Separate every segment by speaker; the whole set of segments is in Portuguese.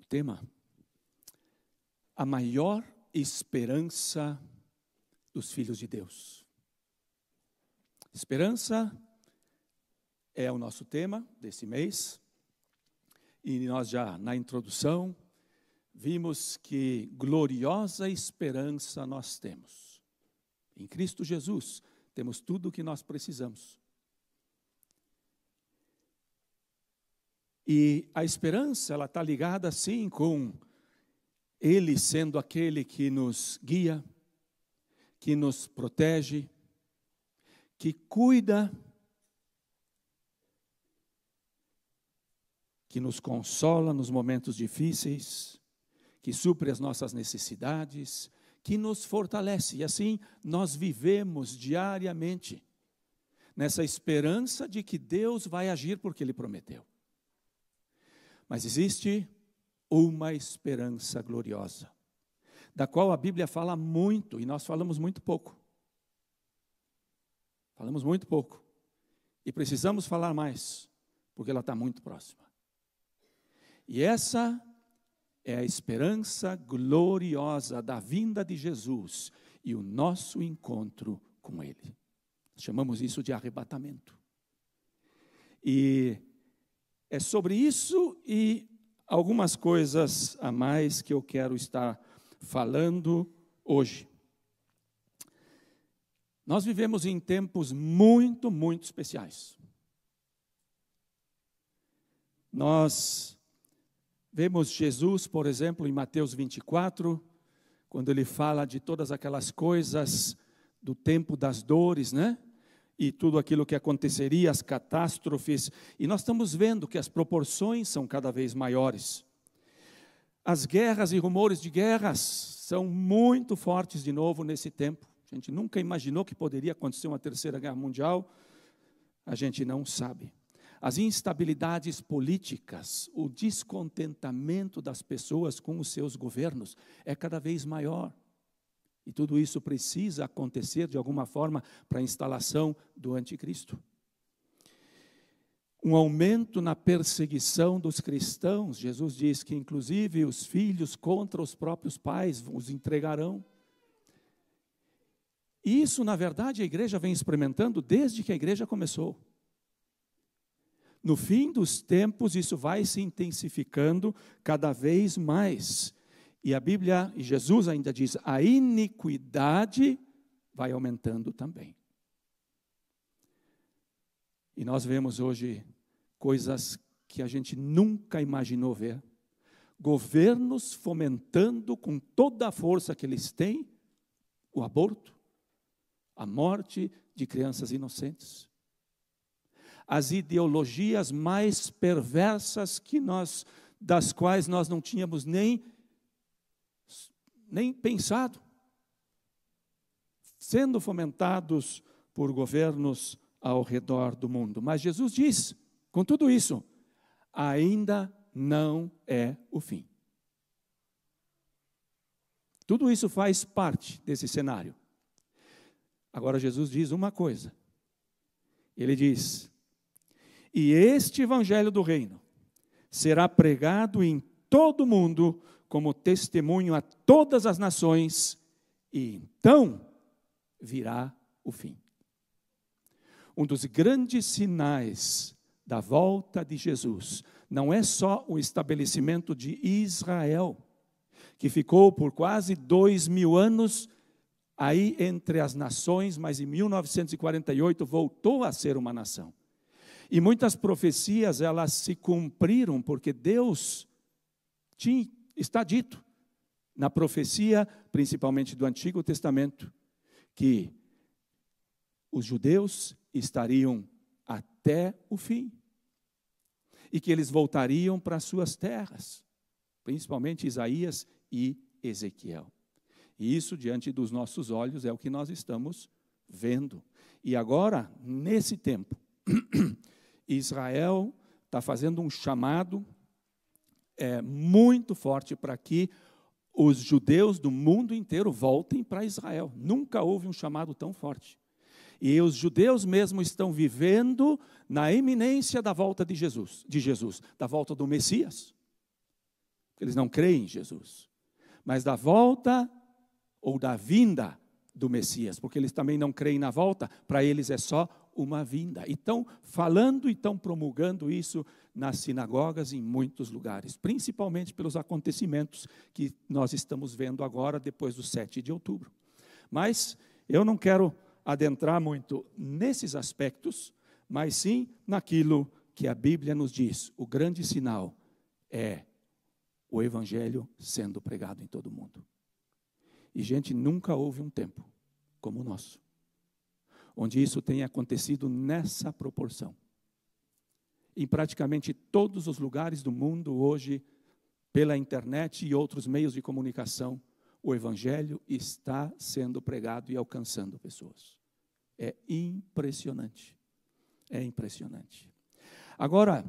Speaker 1: tema: a maior esperança dos filhos de Deus. Esperança é o nosso tema desse mês, e nós já na introdução vimos que gloriosa esperança nós temos. Em Cristo Jesus temos tudo o que nós precisamos. E a esperança, ela está ligada sim com Ele sendo aquele que nos guia, que nos protege, que cuida, que nos consola nos momentos difíceis, que supre as nossas necessidades, que nos fortalece. E assim nós vivemos diariamente nessa esperança de que Deus vai agir porque Ele prometeu. Mas existe uma esperança gloriosa, da qual a Bíblia fala muito, e nós falamos muito pouco. Falamos muito pouco. E precisamos falar mais, porque ela está muito próxima. E essa é a esperança gloriosa da vinda de Jesus e o nosso encontro com Ele. Chamamos isso de arrebatamento. E é sobre isso e algumas coisas a mais que eu quero estar falando hoje. Nós vivemos em tempos muito, muito especiais. Nós vemos Jesus, por exemplo, em Mateus 24, quando ele fala de todas aquelas coisas do tempo das dores, né? E tudo aquilo que aconteceria, as catástrofes, e nós estamos vendo que as proporções são cada vez maiores. As guerras e rumores de guerras são muito fortes de novo nesse tempo. A gente nunca imaginou que poderia acontecer uma terceira guerra mundial, a gente não sabe. As instabilidades políticas, o descontentamento das pessoas com os seus governos é cada vez maior. E tudo isso precisa acontecer de alguma forma para a instalação do anticristo. Um aumento na perseguição dos cristãos. Jesus diz que inclusive os filhos contra os próprios pais os entregarão. E isso, na verdade, a igreja vem experimentando desde que a igreja começou. No fim dos tempos, isso vai se intensificando cada vez mais. E a Bíblia, e Jesus ainda diz, a iniquidade vai aumentando também. E nós vemos hoje coisas que a gente nunca imaginou ver. Governos fomentando com toda a força que eles têm o aborto, a morte de crianças inocentes. As ideologias mais perversas das quais nós não tínhamos nem pensado, sendo fomentados por governos ao redor do mundo. Mas Jesus diz, com tudo isso, ainda não é o fim. Tudo isso faz parte desse cenário. Agora Jesus diz uma coisa. Ele diz, e este evangelho do reino será pregado em todo o mundo como testemunho a todas as nações, e então virá o fim. Um dos grandes sinais da volta de Jesus não é só o estabelecimento de Israel, que ficou por quase 2000 anos aí entre as nações, mas em 1948 voltou a ser uma nação. E muitas profecias, elas se cumpriram, porque Deus está dito na profecia, principalmente do Antigo Testamento, que os judeus estariam até o fim, e que eles voltariam para as suas terras, principalmente Isaías e Ezequiel. E isso, diante dos nossos olhos, é o que nós estamos vendo. E agora, nesse tempo, Israel está fazendo um chamado muito forte para que os judeus do mundo inteiro voltem para Israel. Nunca houve um chamado tão forte. E os judeus mesmo estão vivendo na iminência da volta de Jesus, da volta do Messias. eles não creem em Jesus, mas da volta ou da vinda do Messias, porque eles também não creem na volta, para eles é só uma vinda. E estão falando e estão promulgando isso nas sinagogas em muitos lugares, principalmente pelos acontecimentos que nós estamos vendo agora, depois do 7 de outubro. Mas eu não quero adentrar muito nesses aspectos, mas sim naquilo que a Bíblia nos diz. O grande sinal é o Evangelho sendo pregado em todo o mundo. E, gente, nunca houve um tempo como o nosso, onde isso tenha acontecido nessa proporção. Em praticamente todos os lugares do mundo hoje, pela internet e outros meios de comunicação, o Evangelho está sendo pregado e alcançando pessoas. É impressionante. É impressionante. Agora,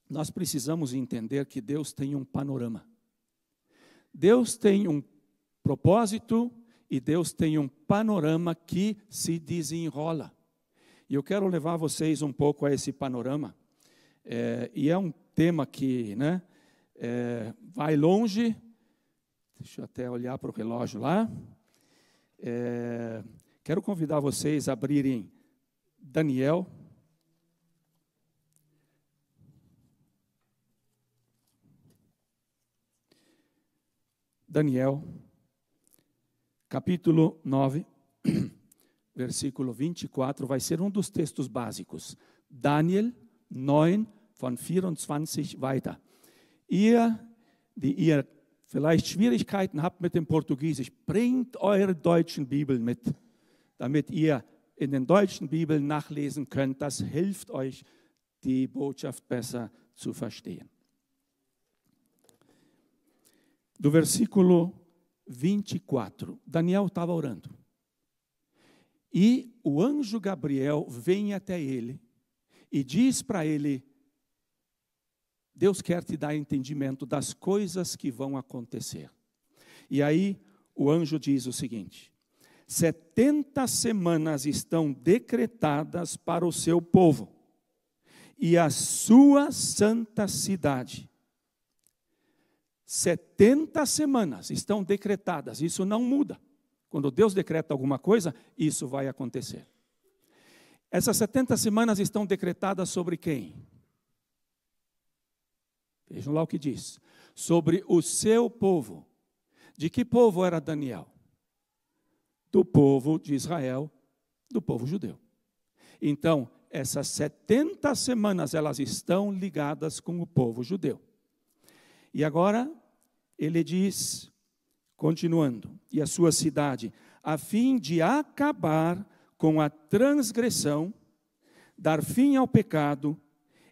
Speaker 1: nós precisamos entender que Deus tem um panorama. Deus tem um propósito e Deus tem um panorama que se desenrola. E eu quero levar vocês um pouco a esse panorama. E é um tema que vai longe. Deixa eu até olhar para o relógio lá. Quero convidar vocês a abrirem Daniel. Daniel, capítulo 9, versículo 24, vai ser um dos textos básicos. Daniel 9, von 24 weiter. Ihr, die ihr vielleicht Schwierigkeiten habt mit dem Portugiesisch, bringt eure deutschen Bibeln mit, damit ihr in den deutschen Bibeln nachlesen könnt. Das hilft euch, die Botschaft besser zu verstehen. Do versículo 24, Daniel estava orando. E o anjo Gabriel vem até ele e diz para ele: Deus quer te dar entendimento das coisas que vão acontecer. E aí o anjo diz o seguinte: 70 semanas estão decretadas para o seu povo e a sua santa cidade. 70 semanas estão decretadas, isso não muda. Quando Deus decreta alguma coisa, isso vai acontecer. Essas 70 semanas estão decretadas sobre quem? Vejam lá o que diz. Sobre o seu povo. De que povo era Daniel? Do povo de Israel, do povo judeu. Então, essas 70 semanas, elas estão ligadas com o povo judeu. E agora, ele diz, continuando, e a sua cidade, a fim de acabar com a transgressão, dar fim ao pecado,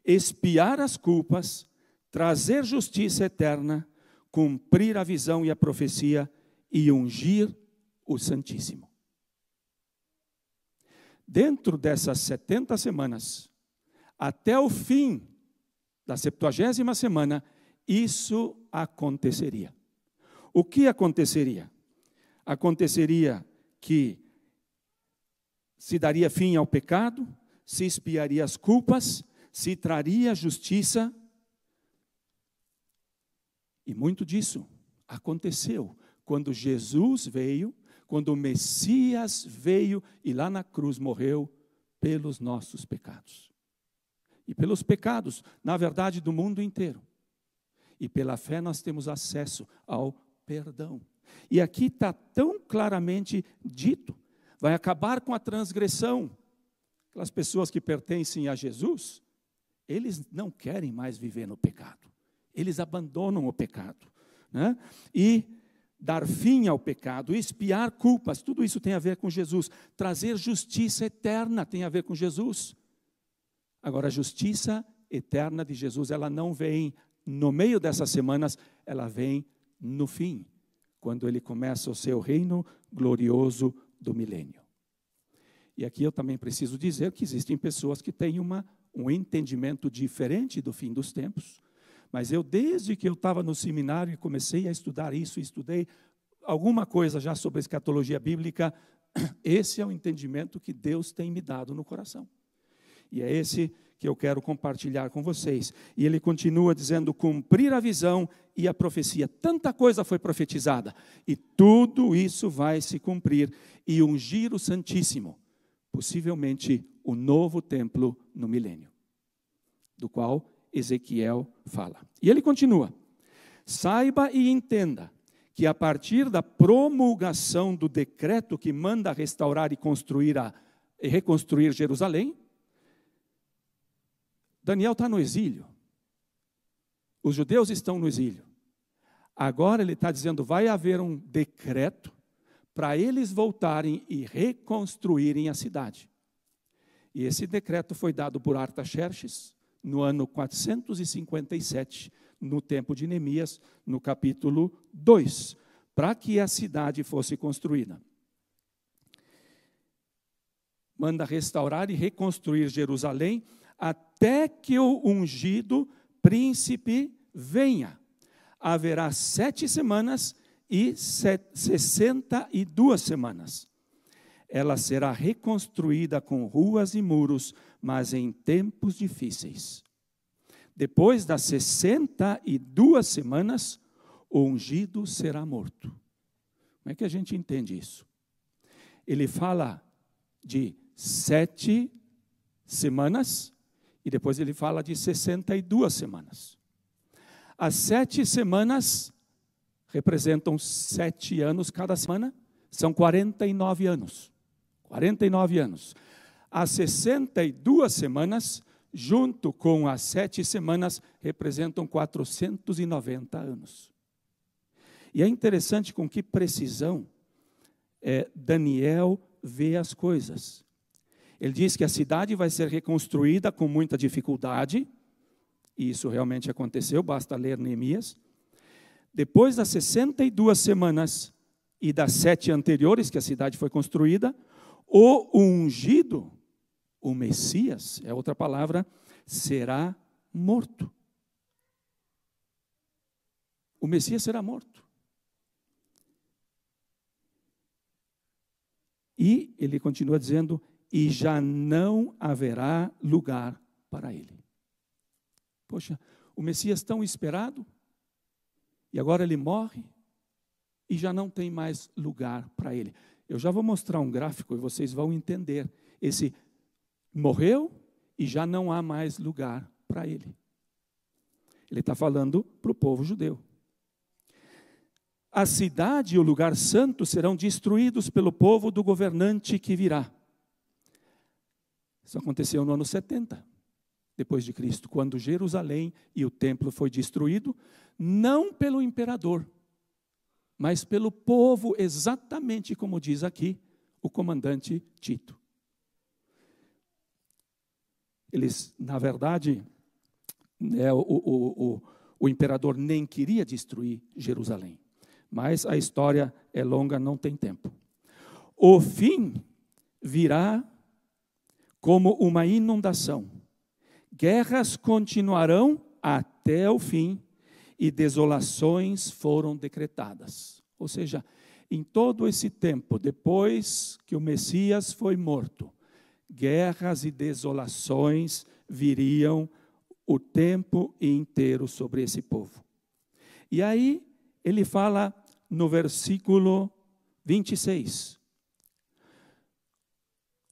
Speaker 1: expiar as culpas, trazer justiça eterna, cumprir a visão e a profecia e ungir o Santíssimo. Dentro dessas 70 semanas, até o fim da 70ª semana, isso aconteceria. O que aconteceria? Aconteceria que se daria fim ao pecado, se expiaria as culpas, se traria justiça. E muito disso aconteceu quando Jesus veio, quando o Messias veio e lá na cruz morreu pelos nossos pecados. E pelos pecados, na verdade, do mundo inteiro. E pela fé nós temos acesso ao perdão. E aqui está tão claramente dito, vai acabar com a transgressão. Aquelas pessoas que pertencem a Jesus, eles não querem mais viver no pecado. Eles abandonam o pecado. Né? E dar fim ao pecado, expiar culpas, tudo isso tem a ver com Jesus. Trazer justiça eterna tem a ver com Jesus. Agora, a justiça eterna de Jesus, ela não vem no meio dessas semanas, ela vem no fim, quando ele começa o seu reino glorioso do milênio. E aqui eu também preciso dizer que existem pessoas que têm um entendimento diferente do fim dos tempos. Mas eu, desde que eu estava no seminário e comecei a estudar isso, estudei alguma coisa já sobre a escatologia bíblica, esse é o entendimento que Deus tem me dado no coração. E é esse que eu quero compartilhar com vocês. E ele continua dizendo, cumprir a visão e a profecia. Tanta coisa foi profetizada, e tudo isso vai se cumprir, e ungir o Santíssimo, possivelmente o novo templo no milênio, do qual Ezequiel fala. E ele continua, saiba e entenda que a partir da promulgação do decreto que manda restaurar e reconstruir Jerusalém, Daniel está no exílio. Os judeus estão no exílio. Agora ele está dizendo, vai haver um decreto para eles voltarem e reconstruírem a cidade. E esse decreto foi dado por Artaxerxes no ano 457, no tempo de Neemias, no capítulo 2, para que a cidade fosse construída. Manda restaurar e reconstruir Jerusalém até que o ungido príncipe venha. Haverá 7 semanas e 62 semanas. Ela será reconstruída com ruas e muros, mas em tempos difíceis. Depois das 62 semanas, o ungido será morto. Como é que a gente entende isso? Ele fala de 7 semanas e depois ele fala de 62 semanas. As 7 semanas representam 7 anos cada semana, são 49 anos. 49 anos. As 62 semanas, junto com as 7 semanas, representam 490 anos. E é interessante com que precisão Daniel vê as coisas. Ele diz que a cidade vai ser reconstruída com muita dificuldade, e isso realmente aconteceu, basta ler Neemias. Depois das 62 semanas e das 7 anteriores que a cidade foi construída, o ungido, o Messias, é outra palavra, será morto. O Messias será morto. E ele continua dizendo, e já não haverá lugar para ele. Poxa, o Messias tão esperado, e agora ele morre, e já não tem mais lugar para ele. Eu já vou mostrar um gráfico e vocês vão entender. Esse morreu e já não há mais lugar para ele. Ele está falando para o povo judeu. A cidade e o lugar santo serão destruídos pelo povo do governante que virá. Isso aconteceu no ano 70, depois de Cristo, quando Jerusalém e o templo foi destruído, não pelo imperador, mas pelo povo, exatamente como diz aqui o comandante Tito. Eles, na verdade, o imperador nem queria destruir Jerusalém. Mas a história é longa, não tem tempo. O fim virá como uma inundação. Guerras continuarão até o fim e desolações foram decretadas. Ou seja, em todo esse tempo, depois que o Messias foi morto, guerras e desolações viriam o tempo inteiro sobre esse povo. E aí, ele fala no versículo 26.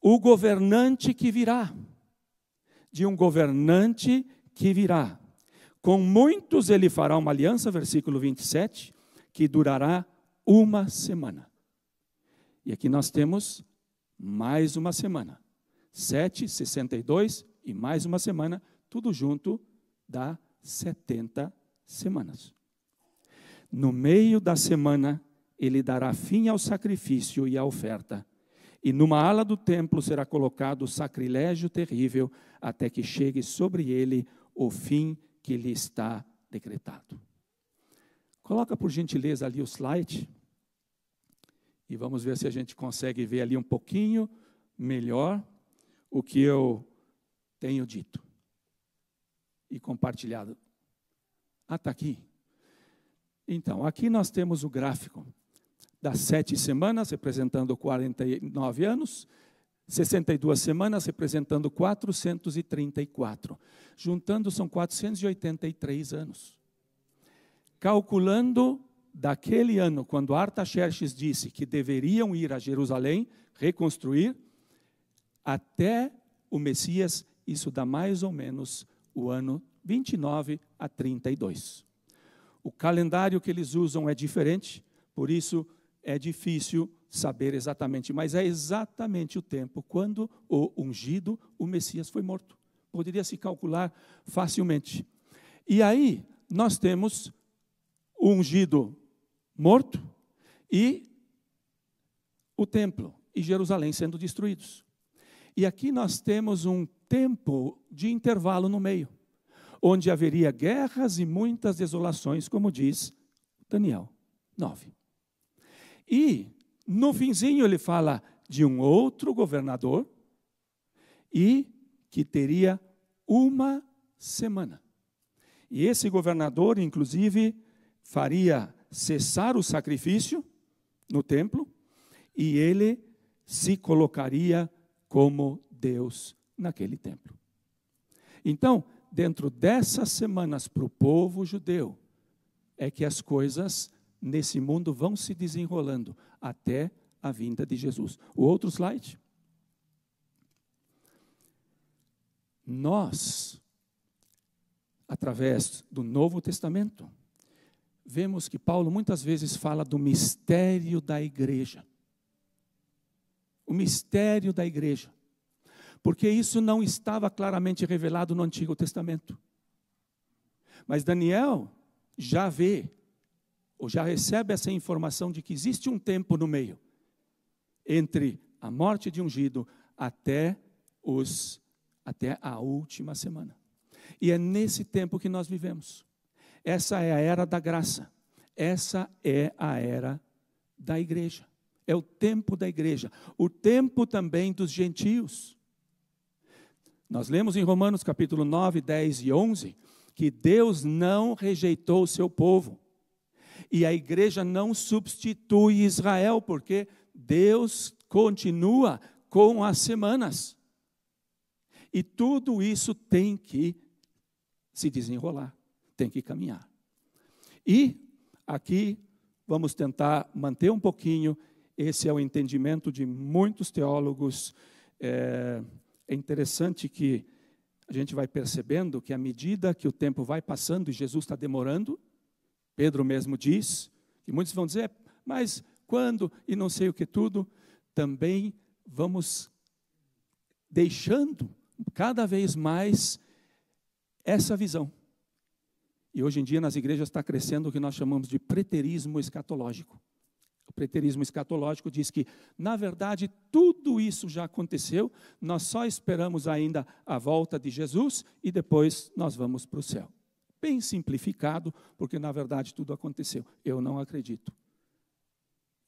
Speaker 1: O governante que virá, de um governante que virá. Com muitos ele fará uma aliança, versículo 27, que durará 1 semana. E aqui nós temos mais uma semana. 7, 62 e mais uma semana, tudo junto dá 70 semanas. No meio da semana, ele dará fim ao sacrifício e à oferta. E numa ala do templo será colocado o sacrilégio terrível, até que chegue sobre ele o fim que lhe está decretado. Coloca, por gentileza, ali o slide. E vamos ver se a gente consegue ver ali um pouquinho melhor o que eu tenho dito e compartilhado. Ah, está aqui. Então, aqui nós temos o gráfico das 7 semanas, representando 49 anos, 62 semanas, representando 434. Juntando, são 483 anos. Calculando daquele ano, quando Artaxerxes disse que deveriam ir a Jerusalém, reconstruir, até o Messias, isso dá mais ou menos o ano 29 a 32. O calendário que eles usam é diferente, por isso é difícil saber exatamente, mas é exatamente o tempo quando o ungido, o Messias, foi morto. Poderia se calcular facilmente. E aí nós temos o ungido morto e o templo e Jerusalém sendo destruídos. E aqui nós temos um tempo de intervalo no meio, onde haveria guerras e muitas desolações, como diz Daniel 9. E no finzinho ele fala de um outro governador e que teria uma semana. E esse governador, inclusive, faria cessar o sacrifício no templo e ele se colocaria como Deus naquele templo. Então, dentro dessas semanas para o povo judeu, é que as coisas nesse mundo vão se desenrolando até a vinda de Jesus. O outro slide. Nós, através do Novo Testamento, vemos que Paulo muitas vezes fala do mistério da igreja. O mistério da igreja. Porque isso não estava claramente revelado no Antigo Testamento. Mas Daniel já vê, ou já recebe essa informação de que existe um tempo no meio, entre a morte de ungido até a última semana. E é nesse tempo que nós vivemos. Essa é a era da graça. Essa é a era da igreja. É o tempo da igreja. O tempo também dos gentios. Nós lemos em Romanos capítulo 9, 10 e 11, que Deus não rejeitou o seu povo. E a igreja não substitui Israel, porque Deus continua com as semanas. E tudo isso tem que se desenrolar, tem que caminhar. E aqui vamos tentar manter um pouquinho, esse é o entendimento de muitos teólogos. É interessante que a gente vai percebendo que à medida que o tempo vai passando e Jesus está demorando, Pedro mesmo diz, que muitos vão dizer, mas quando e não sei o que tudo, também vamos deixando cada vez mais essa visão. E hoje em dia nas igrejas está crescendo o que nós chamamos de preterismo escatológico. O preterismo escatológico diz que, na verdade, tudo isso já aconteceu, nós só esperamos ainda a volta de Jesus e depois nós vamos para o céu. Bem simplificado, porque na verdade tudo aconteceu. Eu não acredito.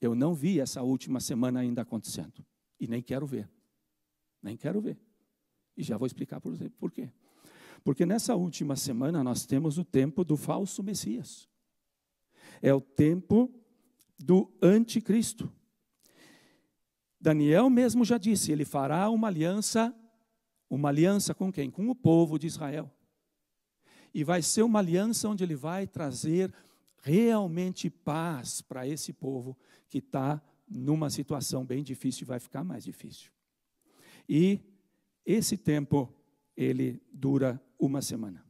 Speaker 1: Eu não vi essa última semana ainda acontecendo. E nem quero ver. Nem quero ver. E já vou explicar por quê. Porque nessa última semana nós temos o tempo do falso Messias. É o tempo do anticristo. Daniel mesmo já disse, ele fará uma aliança com quem? Com o povo de Israel. E vai ser uma aliança onde ele vai trazer realmente paz para esse povo que está numa situação bem difícil e vai ficar mais difícil. E esse tempo, ele dura uma semana.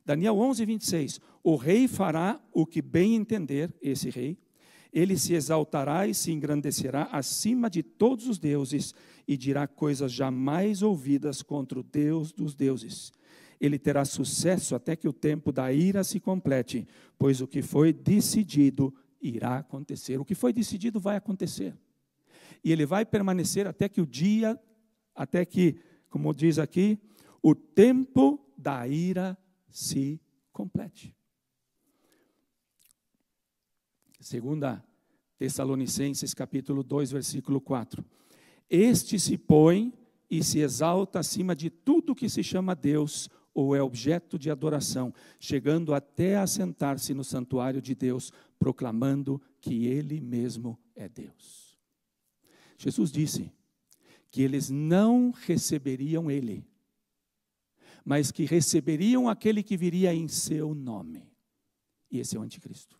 Speaker 1: Daniel 11, 26. O rei fará o que bem entender, esse rei. Ele se exaltará e se engrandecerá acima de todos os deuses e dirá coisas jamais ouvidas contra o Deus dos deuses. Ele terá sucesso até que o tempo da ira se complete, pois o que foi decidido irá acontecer. O que foi decidido vai acontecer. E ele vai permanecer até que como diz aqui, o tempo da ira se complete. Segunda Tessalonicenses capítulo 2, versículo 4. Este se põe e se exalta acima de tudo que se chama Deus ou é objeto de adoração, chegando até a sentar-se no santuário de Deus, proclamando que Ele mesmo é Deus. Jesus disse que eles não receberiam ele, mas que receberiam aquele que viria em seu nome. E esse é o anticristo.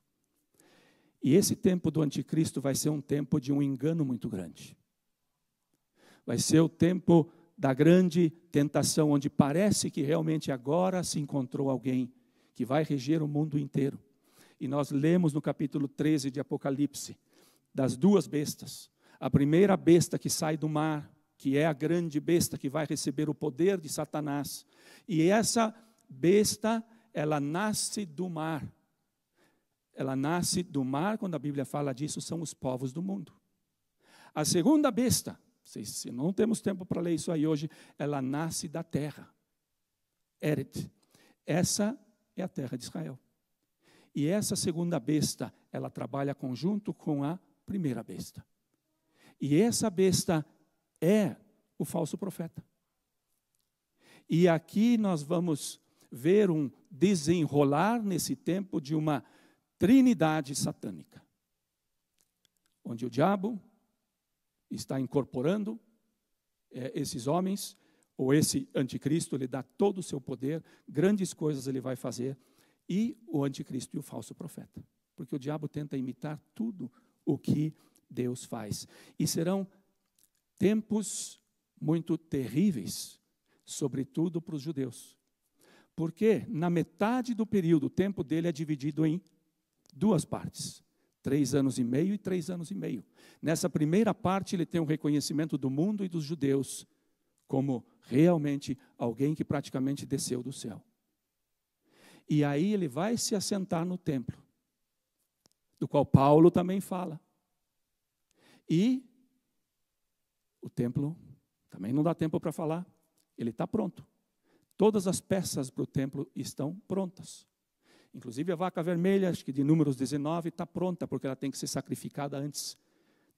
Speaker 1: E esse tempo do anticristo vai ser um tempo de um engano muito grande. Vai ser o tempo da grande tentação, onde parece que realmente agora se encontrou alguém que vai reger o mundo inteiro. E nós lemos no capítulo 13 de Apocalipse, das duas bestas. A primeira besta que sai do mar, que é a grande besta que vai receber o poder de Satanás. E essa besta, ela nasce do mar. Ela nasce do mar, quando a Bíblia fala disso, são os povos do mundo. A segunda besta, se não temos tempo para ler isso aí hoje, ela nasce da terra. Eret. Essa é a terra de Israel. E essa segunda besta, ela trabalha conjunto com a primeira besta. E essa besta é o falso profeta. E aqui nós vamos ver um desenrolar nesse tempo de uma trindade satânica, onde o diabo está incorporando esses homens, ou esse anticristo, ele dá todo o seu poder, grandes coisas ele vai fazer, e o anticristo e o falso profeta, porque o diabo tenta imitar tudo o que Deus faz. E serão tempos muito terríveis, sobretudo para os judeus, porque na metade do período, o tempo dele é dividido em duas partes, 3 anos e meio e 3 anos e meio. Nessa primeira parte, ele tem o reconhecimento do mundo e dos judeus, como realmente alguém que praticamente desceu do céu. E aí ele vai se assentar no templo, do qual Paulo também fala. E o templo, também não dá tempo para falar, ele está pronto. Todas as peças para o templo estão prontas. Inclusive a vaca vermelha, acho que de Números 19, está pronta, porque ela tem que ser sacrificada antes.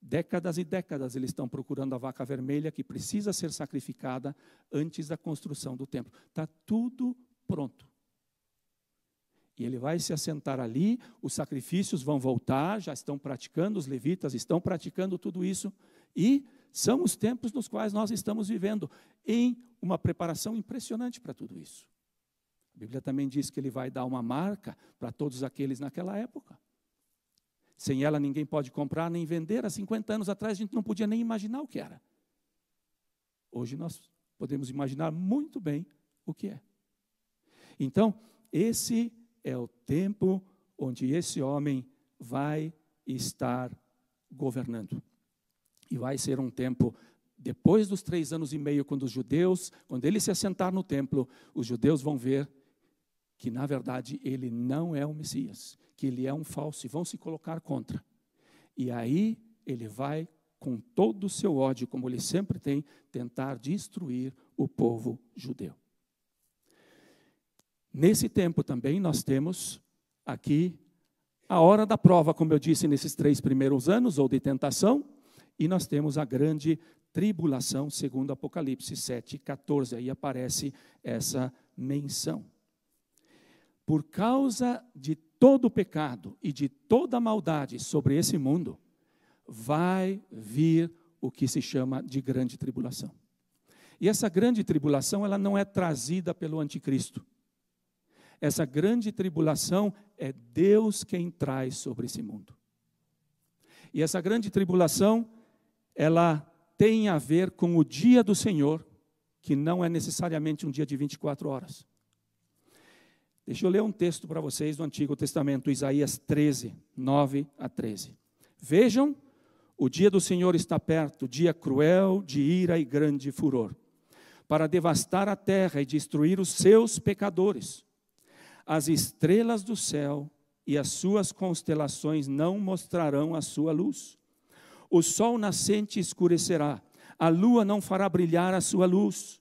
Speaker 1: Décadas e décadas eles estão procurando a vaca vermelha, que precisa ser sacrificada antes da construção do templo. Está tudo pronto. E ele vai se assentar ali, os sacrifícios vão voltar, já estão praticando, os levitas estão praticando tudo isso, e são os tempos nos quais nós estamos vivendo, em uma preparação impressionante para tudo isso. A Bíblia também diz que ele vai dar uma marca para todos aqueles naquela época. Sem ela ninguém pode comprar nem vender. Há 50 anos atrás a gente não podia nem imaginar o que era. Hoje nós podemos imaginar muito bem o que é. Então, esse é o tempo onde esse homem vai estar governando. E vai ser um tempo, depois dos 3 anos e meio, quando ele se assentar no templo, os judeus vão ver que, na verdade, ele não é o Messias, que ele é um falso, e vão se colocar contra. E aí ele vai, com todo o seu ódio, como ele sempre tem, tentar destruir o povo judeu. Nesse tempo também nós temos aqui a hora da prova, como eu disse, nesses 3 primeiros anos, ou de tentação, e nós temos a grande tribulação, segundo Apocalipse 7:14, aí aparece essa menção. Por causa de todo o pecado e de toda a maldade sobre esse mundo, vai vir o que se chama de grande tribulação. E essa grande tribulação, ela não é trazida pelo anticristo. Essa grande tribulação é Deus quem traz sobre esse mundo. E essa grande tribulação, ela tem a ver com o dia do Senhor, que não é necessariamente um dia de 24 horas. Deixa eu ler um texto para vocês do Antigo Testamento, Isaías 13, 9 a 13. Vejam, o dia do Senhor está perto, dia cruel, de ira e grande furor, para devastar a terra e destruir os seus pecadores. As estrelas do céu e as suas constelações não mostrarão a sua luz. O sol nascente escurecerá, a lua não fará brilhar a sua luz.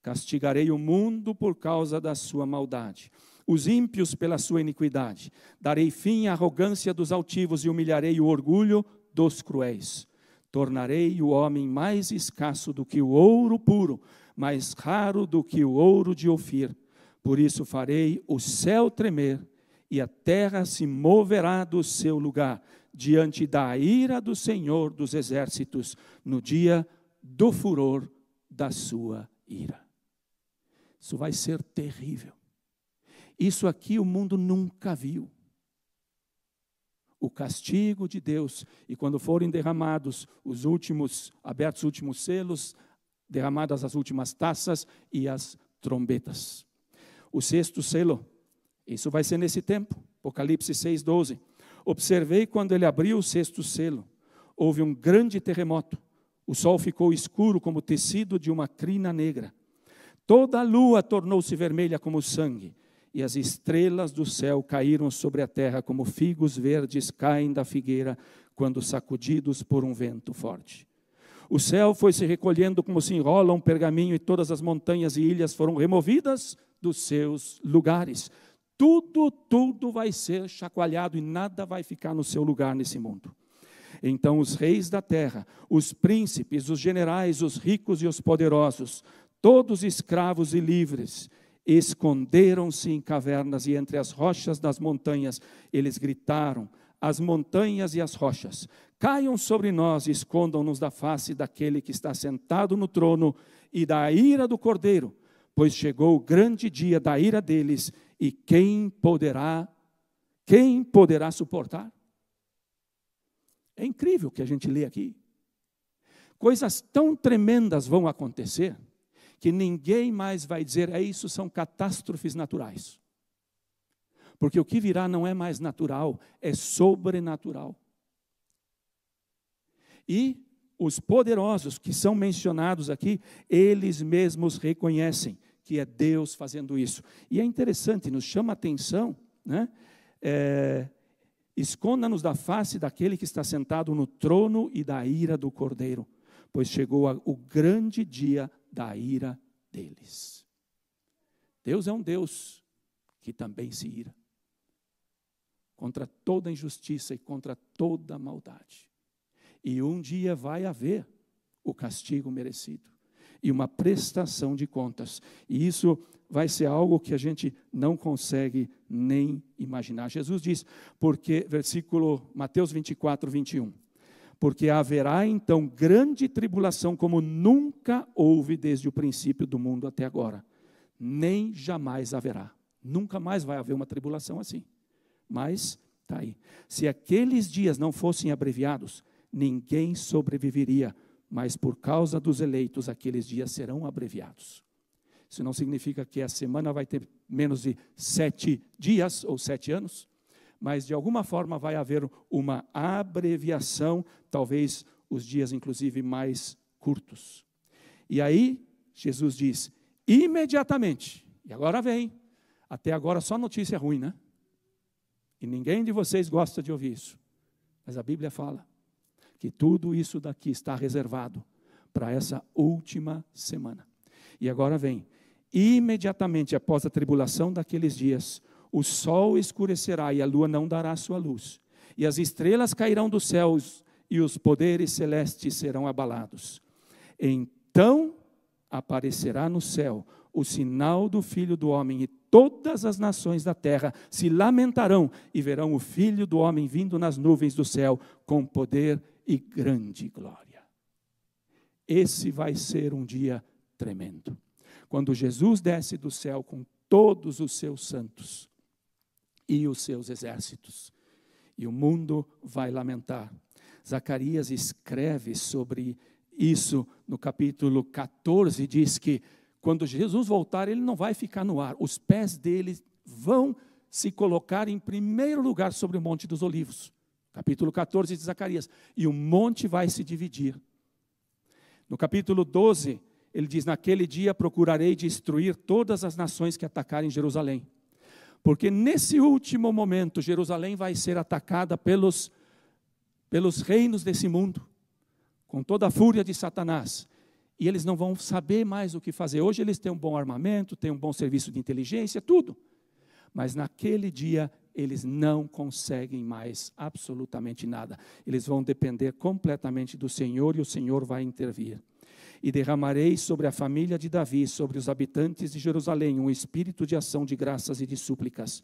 Speaker 1: Castigarei o mundo por causa da sua maldade, os ímpios pela sua iniquidade. Darei fim à arrogância dos altivos e humilharei o orgulho dos cruéis. Tornarei o homem mais escasso do que o ouro puro, mais raro do que o ouro de Ofir. Por isso farei o céu tremer e a terra se moverá do seu lugar, diante da ira do Senhor dos exércitos, no dia do furor da sua ira. Isso vai ser terrível. Isso aqui o mundo nunca viu. O castigo de Deus, e quando forem derramados abertos os últimos selos, derramadas as últimas taças e as trombetas. O sexto selo, isso vai ser nesse tempo, Apocalipse 6:12. Observei quando ele abriu o sexto selo, houve um grande terremoto, o sol ficou escuro como o tecido de uma crina negra, toda a lua tornou-se vermelha como sangue, e as estrelas do céu caíram sobre a terra como figos verdes caem da figueira quando sacudidos por um vento forte. O céu foi se recolhendo como se enrola um pergaminho e todas as montanhas e ilhas foram removidas dos seus lugares. Tudo vai ser chacoalhado e nada vai ficar no seu lugar nesse mundo. Então os reis da terra, os príncipes, os generais, os ricos e os poderosos, todos escravos e livres, esconderam-se em cavernas e entre as rochas das montanhas. Eles gritaram: as montanhas e as rochas, caiam sobre nós e escondam-nos da face daquele que está sentado no trono e da ira do Cordeiro, pois chegou o grande dia da ira deles, e quem poderá suportar? É incrível o que a gente lê aqui. Coisas tão tremendas vão acontecer, que ninguém mais vai dizer, isso são catástrofes naturais. Porque o que virá não é mais natural, é sobrenatural. E os poderosos que são mencionados aqui, eles mesmos reconhecem que é Deus fazendo isso. E é interessante, nos chama a atenção, né? Esconda-nos da face daquele que está sentado no trono e da ira do Cordeiro, pois chegou o grande dia da ira deles. Deus é um Deus que também se ira contra toda injustiça e contra toda maldade. E um dia vai haver o castigo merecido e uma prestação de contas. E isso vai ser algo que a gente não consegue nem imaginar. Jesus diz, Mateus 24, 21. Porque haverá então grande tribulação como nunca houve desde o princípio do mundo até agora. Nem jamais haverá. Nunca mais vai haver uma tribulação assim. Mas, está aí. Se aqueles dias não fossem abreviados, ninguém sobreviveria. Mas por causa dos eleitos, aqueles dias serão abreviados. Isso não significa que a semana vai ter menos de 7 dias ou 7 anos. Mas de alguma forma vai haver uma abreviação, talvez os dias inclusive mais curtos. E aí, Jesus diz, imediatamente, e agora vem, até agora só notícia ruim, né? E ninguém de vocês gosta de ouvir isso. Mas a Bíblia fala que tudo isso daqui está reservado para essa última semana. E agora vem, imediatamente após a tribulação daqueles dias, o sol escurecerá e a lua não dará sua luz, e as estrelas cairão dos céus e os poderes celestes serão abalados. Então aparecerá no céu o sinal do Filho do Homem, e todas as nações da terra se lamentarão e verão o Filho do Homem vindo nas nuvens do céu com poder e grande glória. Esse vai ser um dia tremendo, quando Jesus desce do céu com todos os seus santos e os seus exércitos, e o mundo vai lamentar. Zacarias escreve sobre isso no capítulo 14, diz que quando Jesus voltar, ele não vai ficar no ar, os pés dele vão se colocar em primeiro lugar sobre o Monte dos Olivos. Capítulo 14 de Zacarias, e o monte vai se dividir. No capítulo 12, ele diz, naquele dia procurarei destruir todas as nações que atacarem Jerusalém. Porque nesse último momento, Jerusalém vai ser atacada pelos reinos desse mundo, com toda a fúria de Satanás. E eles não vão saber mais o que fazer. Hoje eles têm um bom armamento, têm um bom serviço de inteligência, tudo. Mas naquele dia, eles não conseguem mais absolutamente nada. Eles vão depender completamente do Senhor e o Senhor vai intervir. E derramarei sobre a família de Davi, sobre os habitantes de Jerusalém, um espírito de ação de graças e de súplicas.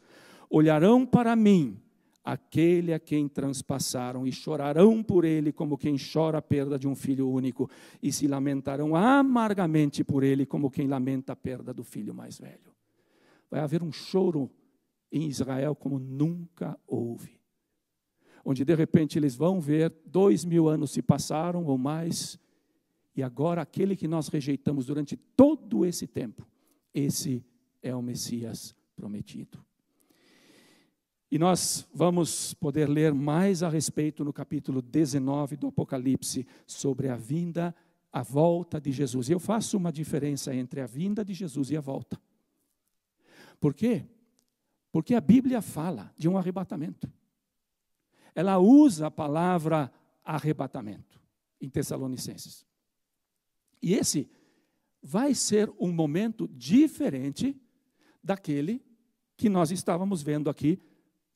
Speaker 1: Olharão para mim, aquele a quem transpassaram, e chorarão por ele como quem chora a perda de um filho único, e se lamentarão amargamente por ele como quem lamenta a perda do filho mais velho. Vai haver um choro em Israel como nunca houve, onde de repente eles vão ver 2000 anos se passaram ou mais, e agora aquele que nós rejeitamos durante todo esse tempo, esse é o Messias prometido. E nós vamos poder ler mais a respeito no capítulo 19 do Apocalipse, sobre a vinda, a volta de Jesus. Eu faço uma diferença entre a vinda de Jesus e a volta. Por quê? Porque a Bíblia fala de um arrebatamento. Ela usa a palavra arrebatamento em Tessalonicenses. E esse vai ser um momento diferente daquele que nós estávamos vendo aqui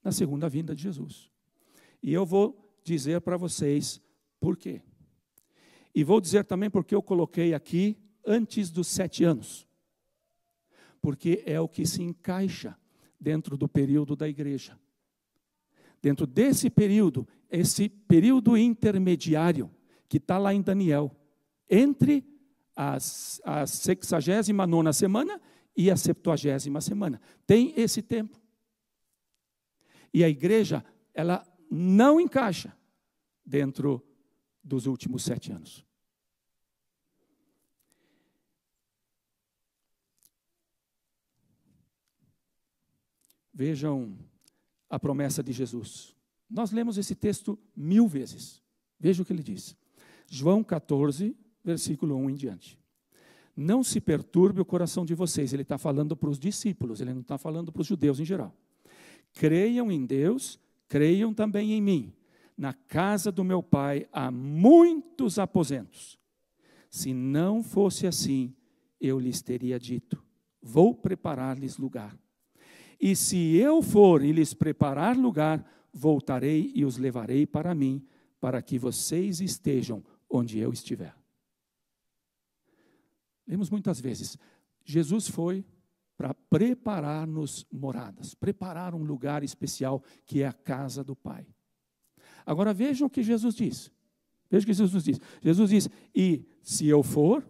Speaker 1: na segunda vinda de Jesus. E eu vou dizer para vocês por quê. E vou dizer também porque eu coloquei aqui antes dos 7 anos. Porque é o que se encaixa dentro do período da igreja. Dentro desse período, esse período intermediário, que está lá em Daniel, entre a 69ª semana e a 70ª semana. Tem esse tempo. E a igreja, ela não encaixa dentro dos últimos 7 anos. Vejam a promessa de Jesus. Nós lemos esse texto 1000 vezes. Veja o que ele diz. João 14, versículo 1 em diante. Não se perturbe o coração de vocês. Ele está falando para os discípulos, ele não está falando para os judeus em geral. Creiam em Deus, creiam também em mim. Na casa do meu Pai há muitos aposentos. Se não fosse assim, eu lhes teria dito, vou preparar-lhes lugar. E se eu for e lhes preparar lugar, voltarei e os levarei para mim, para que vocês estejam onde eu estiver. Lemos muitas vezes, Jesus foi para preparar-nos moradas, preparar um lugar especial que é a casa do Pai. Agora vejam o que Jesus diz. Veja o que Jesus diz. Jesus diz, e se eu for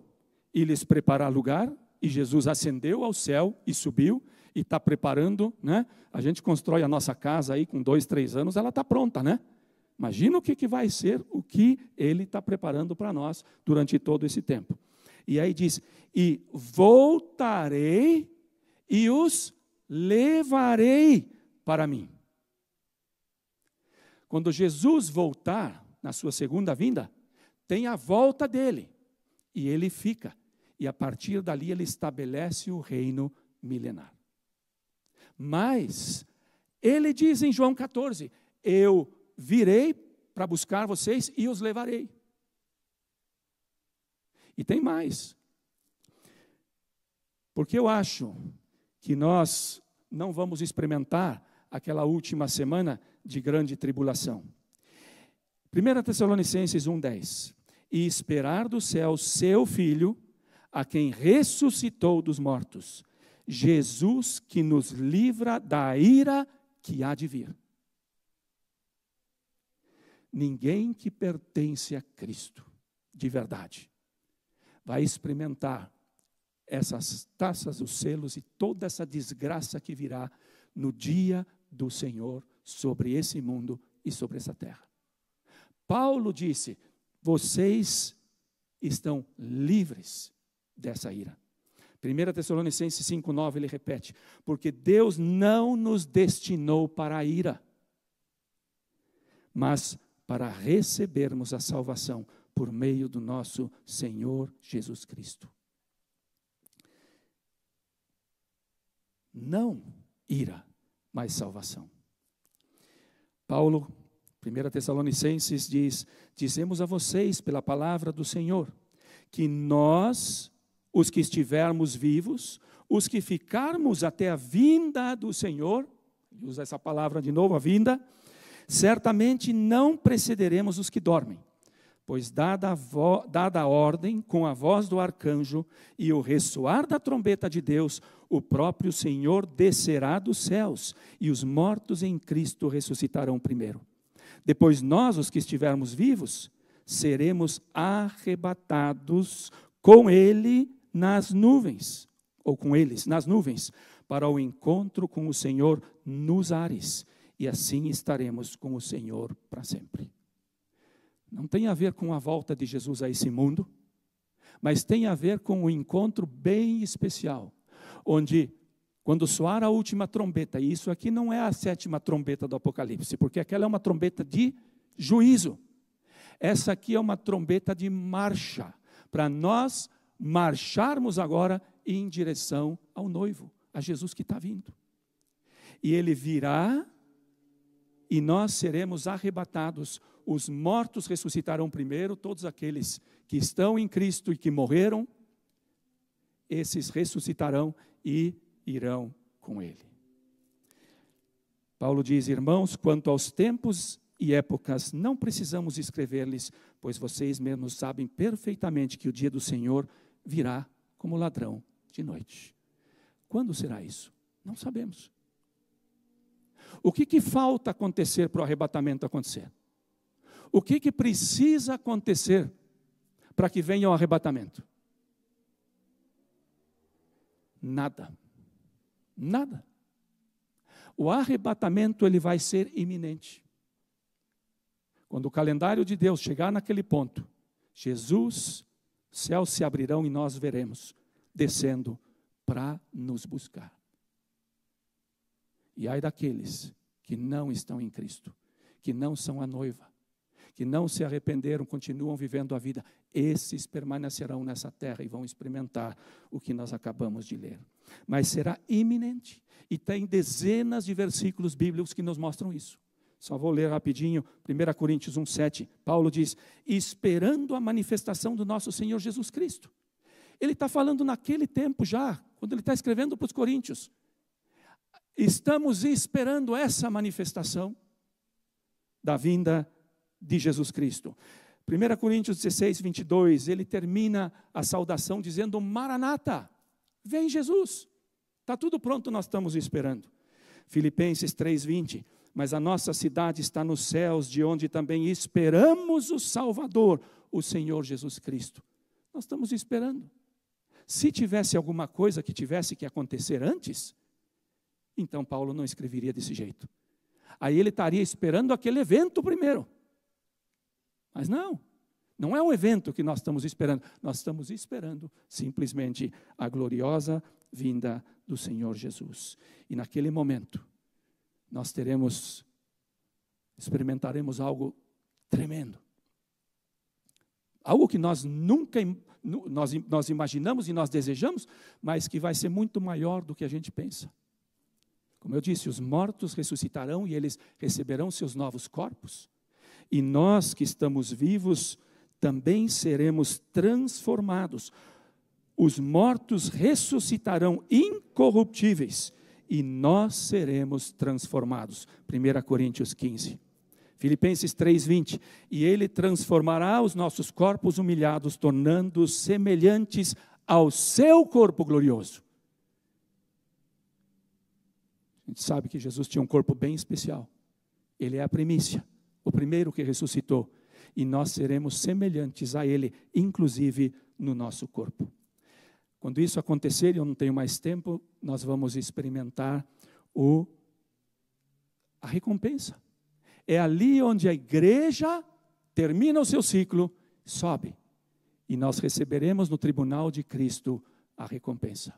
Speaker 1: e lhes preparar lugar, e Jesus ascendeu ao céu e subiu, e está preparando, né? A gente constrói a nossa casa aí com 2, 3 anos, ela está pronta, né? Imagina o que vai ser, o que Ele está preparando para nós durante todo esse tempo. E aí diz, e voltarei e os levarei para mim. Quando Jesus voltar, na sua segunda vinda, tem a volta dele, e ele fica, e a partir dali ele estabelece o reino milenar. Mas, ele diz em João 14, eu virei para buscar vocês e os levarei. E tem mais. Porque eu acho que nós não vamos experimentar aquela última semana de grande tribulação. 1 Tessalonicenses 1,10. E esperar do céu seu Filho, a quem ressuscitou dos mortos, Jesus que nos livra da ira que há de vir. Ninguém que pertence a Cristo, de verdade, vai experimentar essas taças, os selos e toda essa desgraça que virá no dia do Senhor sobre esse mundo e sobre essa terra. Paulo disse, vocês estão livres dessa ira. 1 Tessalonicenses 5,9 ele repete, porque Deus não nos destinou para a ira, mas para recebermos a salvação por meio do nosso Senhor Jesus Cristo. Não ira, mas salvação. Paulo, 1 Tessalonicenses diz, dizemos a vocês pela palavra do Senhor, que nós, os que estivermos vivos, os que ficarmos até a vinda do Senhor, usa essa palavra de novo, a vinda, certamente não precederemos os que dormem, Pois dada a ordem com a voz do arcanjo e o ressoar da trombeta de Deus, o próprio Senhor descerá dos céus, e os mortos em Cristo ressuscitarão primeiro. Depois nós, os que estivermos vivos, seremos arrebatados com Ele nas nuvens, ou com eles nas nuvens, para o encontro com o Senhor nos ares, e assim estaremos com o Senhor para sempre. Não tem a ver com a volta de Jesus a esse mundo, mas tem a ver com um encontro bem especial, onde, quando soar a última trombeta, e isso aqui não é a 7ª trombeta do Apocalipse, porque aquela é uma trombeta de juízo. Essa aqui é uma trombeta de marcha, para nós marcharmos agora em direção ao noivo, a Jesus que está vindo. E Ele virá, e nós seremos arrebatados. Os mortos ressuscitarão primeiro, todos aqueles que estão em Cristo e que morreram, esses ressuscitarão e irão com Ele. Paulo diz: irmãos, quanto aos tempos e épocas, não precisamos escrever-lhes, pois vocês mesmos sabem perfeitamente que o dia do Senhor virá como ladrão de noite. Quando será isso? Não sabemos. O que falta acontecer para o arrebatamento acontecer? O que precisa acontecer para que venha o arrebatamento? Nada. Nada. O arrebatamento ele vai ser iminente. Quando o calendário de Deus chegar naquele ponto, Jesus, os céus se abrirão e nós veremos descendo para nos buscar. E ai daqueles que não estão em Cristo, que não são a noiva, que não se arrependeram, continuam vivendo a vida, esses permanecerão nessa terra e vão experimentar o que nós acabamos de ler. Mas será iminente, e tem dezenas de versículos bíblicos que nos mostram isso. Só vou ler rapidinho, 1 Coríntios 1,7, Paulo diz: esperando a manifestação do nosso Senhor Jesus Cristo. Ele está falando naquele tempo já, quando ele está escrevendo para os coríntios. Estamos esperando essa manifestação da vinda de Jesus Cristo. 1 Coríntios 16, 22, ele termina a saudação dizendo: Maranata, vem Jesus. Está tudo pronto, nós estamos esperando. Filipenses 3, 20, mas a nossa cidade está nos céus, de onde também esperamos o Salvador, o Senhor Jesus Cristo. Nós estamos esperando. Se tivesse alguma coisa que tivesse que acontecer antes, então Paulo não escreveria desse jeito. Aí ele estaria esperando aquele evento primeiro. Mas não é um evento que nós estamos esperando. Nós estamos esperando simplesmente a gloriosa vinda do Senhor Jesus. E naquele momento, nós experimentaremos algo tremendo. Algo que nós nunca, nós imaginamos e nós desejamos, mas que vai ser muito maior do que a gente pensa. Como eu disse, os mortos ressuscitarão e eles receberão seus novos corpos. E nós que estamos vivos também seremos transformados. Os mortos ressuscitarão incorruptíveis e nós seremos transformados. 1 Coríntios 15. Filipenses 3:20. E Ele transformará os nossos corpos humilhados, tornando-os semelhantes ao seu corpo glorioso. A gente sabe que Jesus tinha um corpo bem especial. Ele é a primícia, o primeiro que ressuscitou. E nós seremos semelhantes a Ele, inclusive no nosso corpo. Quando isso acontecer, e eu não tenho mais tempo, nós vamos experimentar a recompensa. É ali onde a igreja termina o seu ciclo, sobe. E nós receberemos no tribunal de Cristo a recompensa.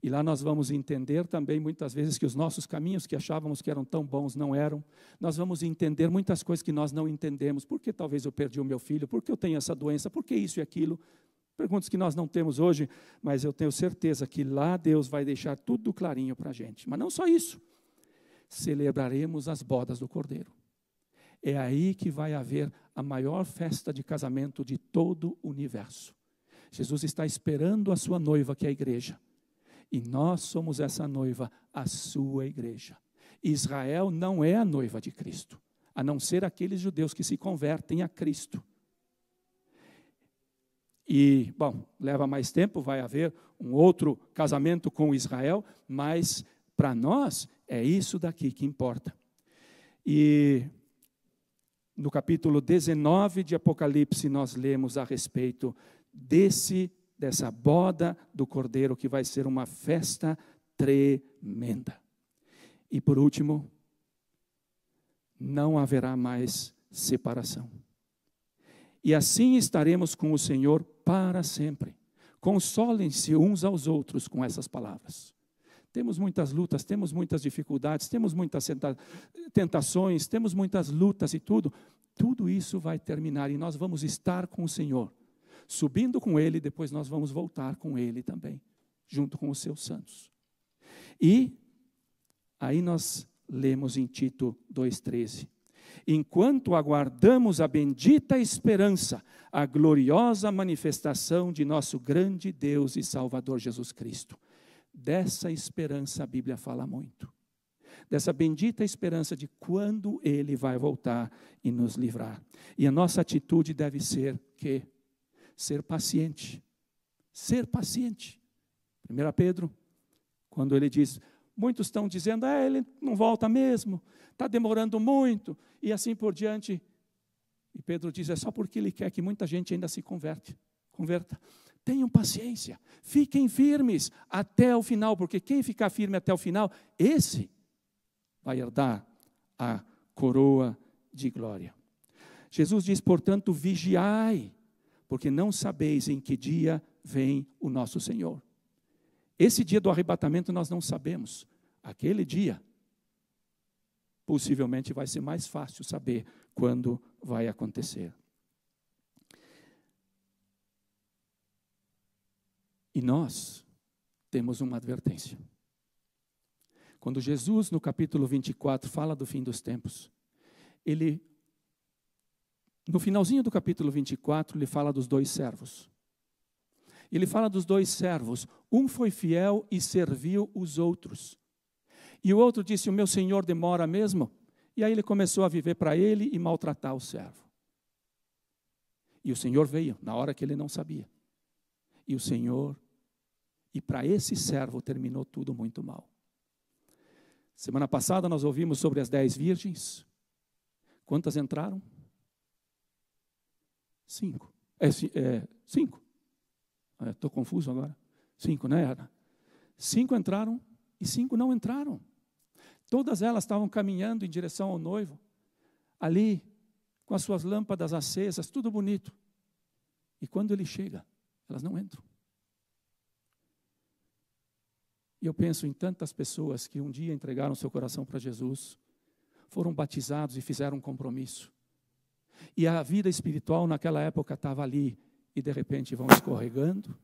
Speaker 1: E lá nós vamos entender também muitas vezes que os nossos caminhos que achávamos que eram tão bons não eram. Nós vamos entender muitas coisas que nós não entendemos. Por que talvez eu perdi o meu filho? Por que eu tenho essa doença? Por que isso e aquilo? Perguntas que nós não temos hoje, mas eu tenho certeza que lá Deus vai deixar tudo clarinho para a gente. Mas não só isso. Celebraremos as bodas do Cordeiro. É aí que vai haver a maior festa de casamento de todo o universo. Jesus está esperando a sua noiva, que é a igreja. E nós somos essa noiva, a sua igreja. Israel não é a noiva de Cristo, a não ser aqueles judeus que se convertem a Cristo. E, bom, leva mais tempo, vai haver um outro casamento com Israel, mas para nós é isso daqui que importa. E no capítulo 19 de Apocalipse, nós lemos a respeito dessa boda do Cordeiro, que vai ser uma festa tremenda. E por último, não haverá mais separação. E assim estaremos com o Senhor para sempre. Consolem-se uns aos outros com essas palavras. Temos muitas lutas, temos muitas dificuldades, temos muitas tentações, temos muitas lutas e tudo. Tudo isso vai terminar e nós vamos estar com o Senhor. Subindo com Ele, depois nós vamos voltar com Ele também, junto com os seus santos. E aí nós lemos em Tito 2,13. Enquanto aguardamos a bendita esperança, a gloriosa manifestação de nosso grande Deus e Salvador Jesus Cristo. Dessa esperança a Bíblia fala muito. Dessa bendita esperança de quando Ele vai voltar e nos livrar. E a nossa atitude deve ser que? Ser paciente. Ser paciente. 1 Pedro, quando ele diz, muitos estão dizendo, ele não volta mesmo, está demorando muito, e assim por diante. E Pedro diz, é só porque ele quer que muita gente ainda se converta. Tenham paciência, fiquem firmes até o final, porque quem ficar firme até o final, esse vai herdar a coroa de glória. Jesus diz, portanto, vigiai, porque não sabeis em que dia vem o nosso Senhor. Esse dia do arrebatamento nós não sabemos. Aquele dia, possivelmente vai ser mais fácil saber quando vai acontecer. E nós temos uma advertência. Quando Jesus, no capítulo 24, fala do fim dos tempos, no finalzinho do capítulo 24, ele fala dos 2 servos. Ele fala dos 2 servos, um foi fiel e serviu os outros. E o outro disse, o meu senhor demora mesmo? E aí ele começou a viver para ele e maltratar o servo. E o Senhor veio, na hora que ele não sabia. E para esse servo terminou tudo muito mal. Semana passada nós ouvimos sobre as 10 virgens. Quantas entraram? 5. 5. Estou confuso agora. 5, né, Ana? 5 entraram e 5 não entraram. Todas elas estavam caminhando em direção ao noivo, ali, com as suas lâmpadas acesas, tudo bonito. E quando ele chega, elas não entram. E eu penso em tantas pessoas que um dia entregaram seu coração para Jesus, foram batizados e fizeram um compromisso. E a vida espiritual naquela época estava ali, e de repente vão escorregando,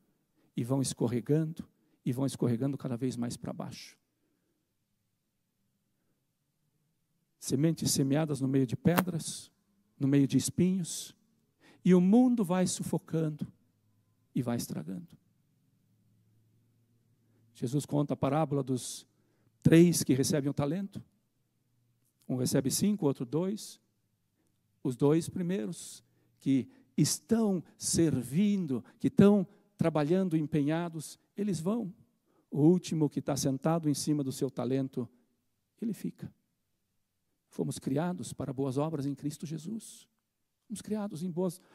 Speaker 1: e vão escorregando, e vão escorregando cada vez mais para baixo. Sementes semeadas no meio de pedras, no meio de espinhos, e o mundo vai sufocando e vai estragando. Jesus conta a parábola dos 3 que recebem o talento. Um recebe 5, outro 2. Os 2 primeiros que estão servindo, que estão trabalhando empenhados, eles vão. O último que está sentado em cima do seu talento, ele fica. Fomos criados para boas obras em Cristo Jesus. Fomos criados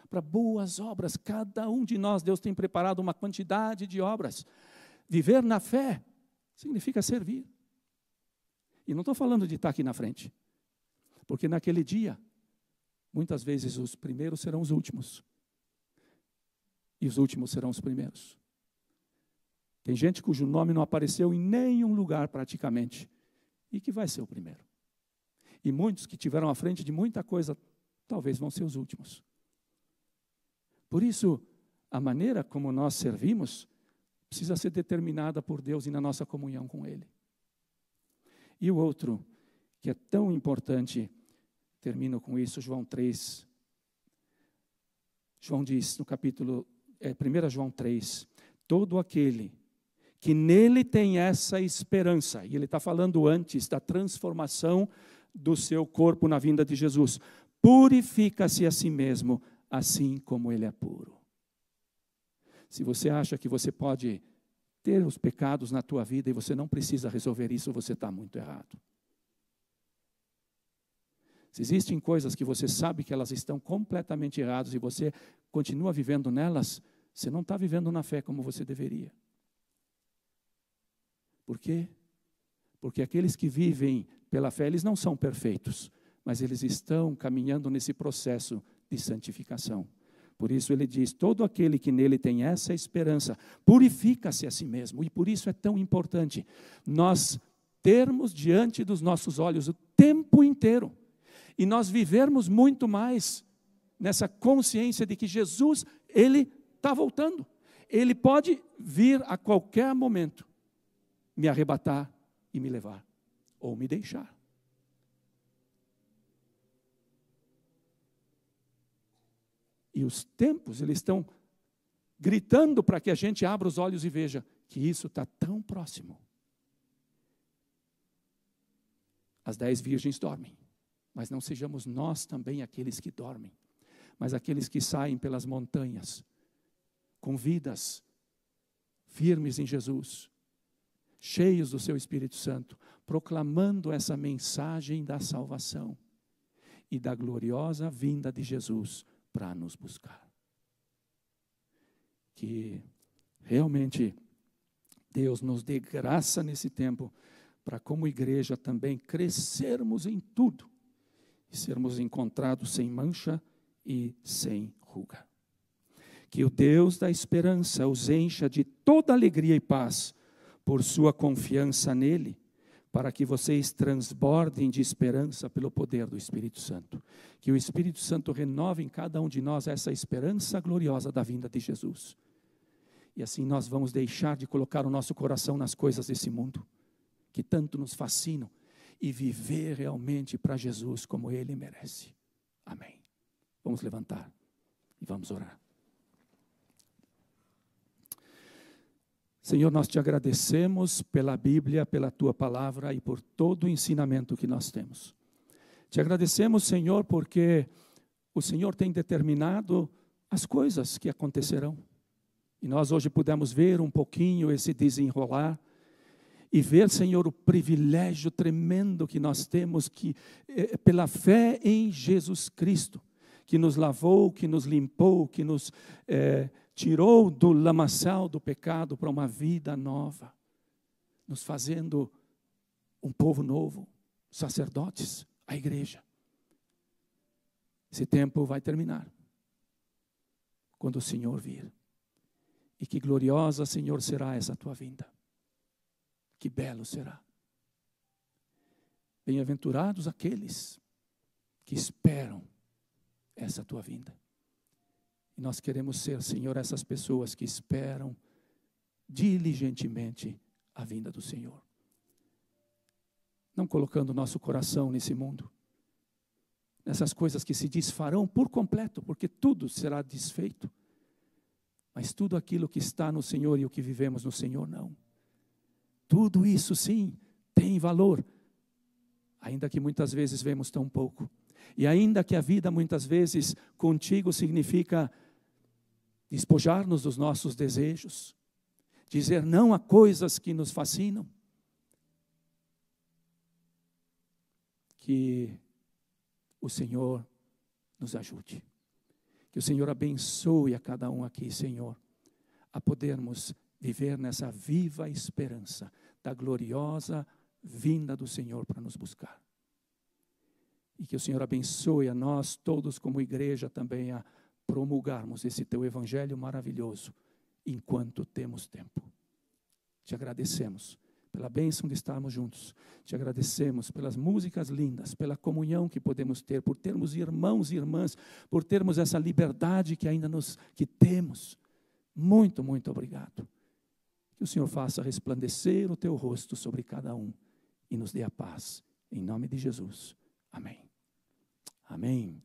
Speaker 1: para boas obras. Cada um de nós, Deus tem preparado uma quantidade de obras. Viver na fé significa servir. E não estou falando de estar aqui na frente. Porque naquele dia, muitas vezes os primeiros serão os últimos. E os últimos serão os primeiros. Tem gente cujo nome não apareceu em nenhum lugar praticamente. E que vai ser o primeiro. E muitos que tiveram à frente de muita coisa, talvez vão ser os últimos. Por isso, a maneira como nós servimos precisa ser determinada por Deus e na nossa comunhão com Ele. E o outro, que é tão importante, termino com isso, João 3. João diz no capítulo 1 João 3, todo aquele que nele tem essa esperança, e ele está falando antes da transformação do seu corpo na vinda de Jesus, purifica-se a si mesmo, assim como ele é puro. Se você acha que você pode ter os pecados na tua vida e você não precisa resolver isso, você está muito errado. Se existem coisas que você sabe que elas estão completamente erradas e você continua vivendo nelas, você não está vivendo na fé como você deveria. Por quê? Porque aqueles que vivem pela fé, eles não são perfeitos, mas eles estão caminhando nesse processo de santificação. Por isso ele diz, todo aquele que nele tem essa esperança, purifica-se a si mesmo. E por isso é tão importante nós termos diante dos nossos olhos o tempo inteiro. E nós vivermos muito mais nessa consciência de que Jesus, Ele está voltando. Ele pode vir a qualquer momento me arrebatar e me levar, ou me deixar. E os tempos, eles estão gritando para que a gente abra os olhos e veja que isso está tão próximo. As 10 virgens dormem, mas não sejamos nós também aqueles que dormem, mas aqueles que saem pelas montanhas, com vidas firmes em Jesus, cheios do seu Espírito Santo, proclamando essa mensagem da salvação e da gloriosa vinda de Jesus para nos buscar. Que realmente Deus nos dê graça nesse tempo, para como igreja também crescermos em tudo, e sermos encontrados sem mancha e sem ruga. Que o Deus da esperança os encha de toda alegria e paz, por sua confiança nele, para que vocês transbordem de esperança pelo poder do Espírito Santo. Que o Espírito Santo renove em cada um de nós essa esperança gloriosa da vinda de Jesus. E assim nós vamos deixar de colocar o nosso coração nas coisas desse mundo, que tanto nos fascinam, e viver realmente para Jesus como Ele merece. Amém. Vamos levantar e vamos orar. Senhor, nós te agradecemos pela Bíblia, pela Tua Palavra e por todo o ensinamento que nós temos. Te agradecemos, Senhor, porque o Senhor tem determinado as coisas que acontecerão. E nós hoje pudemos ver um pouquinho esse desenrolar e ver, Senhor, o privilégio tremendo que nós temos pela fé em Jesus Cristo, que nos lavou, que nos limpou, que nos tirou do lamaçal do pecado para uma vida nova, nos fazendo um povo novo, sacerdotes, a igreja. Esse tempo vai terminar, quando o Senhor vir. E que gloriosa, Senhor, será essa tua vinda. Que belo será. Bem-aventurados aqueles que esperam essa tua vinda. E nós queremos ser, Senhor, essas pessoas que esperam diligentemente a vinda do Senhor. Não colocando nosso coração nesse mundo, nessas coisas que se desfarão por completo, porque tudo será desfeito. Mas tudo aquilo que está no Senhor e o que vivemos no Senhor, não. Tudo isso, sim, tem valor, ainda que muitas vezes vemos tão pouco. E ainda que a vida, muitas vezes, contigo significa despojar-nos dos nossos desejos, dizer não a coisas que nos fascinam. Que o Senhor nos ajude. Que o Senhor abençoe a cada um aqui, Senhor, a podermos viver nessa viva esperança da gloriosa vinda do Senhor para nos buscar. E que o Senhor abençoe a nós todos como igreja também a promulgarmos esse teu evangelho maravilhoso enquanto temos tempo. Te agradecemos pela bênção de estarmos juntos. Te agradecemos pelas músicas lindas, pela comunhão que podemos ter, por termos irmãos e irmãs, por termos essa liberdade que ainda que temos. Muito, muito obrigado. Que o Senhor faça resplandecer o teu rosto sobre cada um e nos dê a paz. Em nome de Jesus. Amém. Amém.